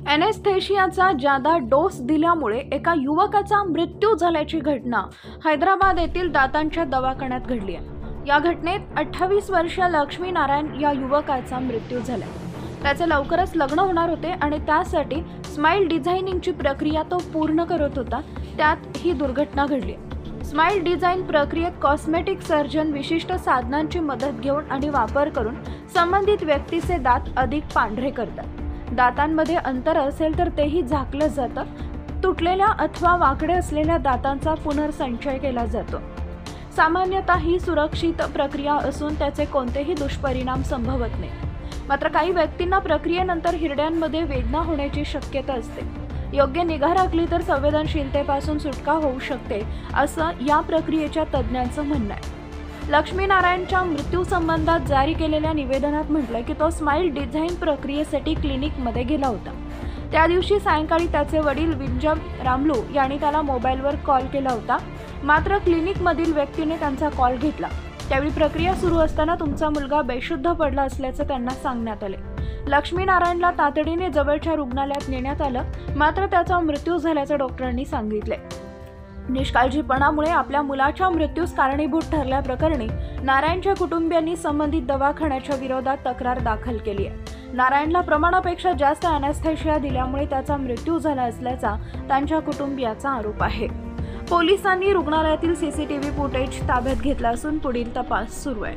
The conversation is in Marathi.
एनेस्थेशियाचा जादा डोस दिल्यामुळे एका युवकाचा मृत्यू झाल्याची घटना हैदराबाद येथील दातांच्या दवाखान्यात घडली आहे। या घटनेत 28 वर्षीय लक्ष्मी नारायण या युवकाचा मृत्यू झाला। त्याचे लवकरच लग्न होणार होते आणि त्यासाठी स्माइल डिझायनिंगची प्रक्रिया तो पूर्ण करत होता, त्यात ही दुर्घटना घडली। स्माइल डिझाइन प्रक्रियेत कॉस्मेटिक सर्जन विशिष्ट साधनांची मदत घेऊन आणि वापर करून संबंधित व्यक्तीचे दात अधिक पांढरे करतात। दातांमध्ये अंतर असेल तर तेही झाकलं जातं। तुटलेल्या अथवा वाकडे असलेल्या दातांचा पुनर्संचय केला जातो। सामान्यतः ही सुरक्षित प्रक्रिया असून त्याचे कोणतेही दुष्परिणाम संभवत नाही। मात्र काही व्यक्तींना प्रक्रियेनंतर हिरड्यांमध्ये वेदना होण्याची शक्यता असते। योग्य निगा राखली तर संवेदनशीलतेपासून सुटका होऊ शकते, असं या प्रक्रियेच्या तज्ज्ञांचं म्हणणं आहे। लक्ष्मी नारायणच्या मृत्यू संबंधात जारी केलेल्या निवेदनात म्हटलंय की तो स्माइल डिझाइन प्रक्रियेसाठी क्लिनिकमध्ये गेला होता। त्या दिवशी सायंकाळी त्याचे वडील विंजम रामलू यांनी त्याला मोबाईलवर कॉल केला होता, मात्र क्लिनिकमधील व्यक्तीने त्यांचा कॉल घेतला। त्यावेळी प्रक्रिया सुरू असताना तुमचा मुलगा बेशुद्ध पडला असल्याचं त्यांना सांगण्यात आले। लक्ष्मी नारायणला तातडीने जवळच्या रुग्णालयात नेण्यात आलं, मात्र त्याचा मृत्यू झाल्याचं डॉक्टरांनी सांगितले। निष्काळजीपणामुळे आपल्या मुलाच्या मृत्यूस कारणीभूत ठरल्याप्रकरणी नारायणच्या कुटुंबियांनी संबंधित दवाखान्याच्या विरोधात तक्रार दाखल केली आहे। नारायणला प्रमाणापेक्षा जास्त एनेस्थेशिया दिल्यामुळे त्याचा मृत्यू झाला असल्याचा त्यांच्या कुटुंबियाचा आरोप आहे। पोलिसांनी रुग्णालयातील सीसीटीव्ही फुटेज ताब्यात घेतला असून पुढील तपास सुरू आहे।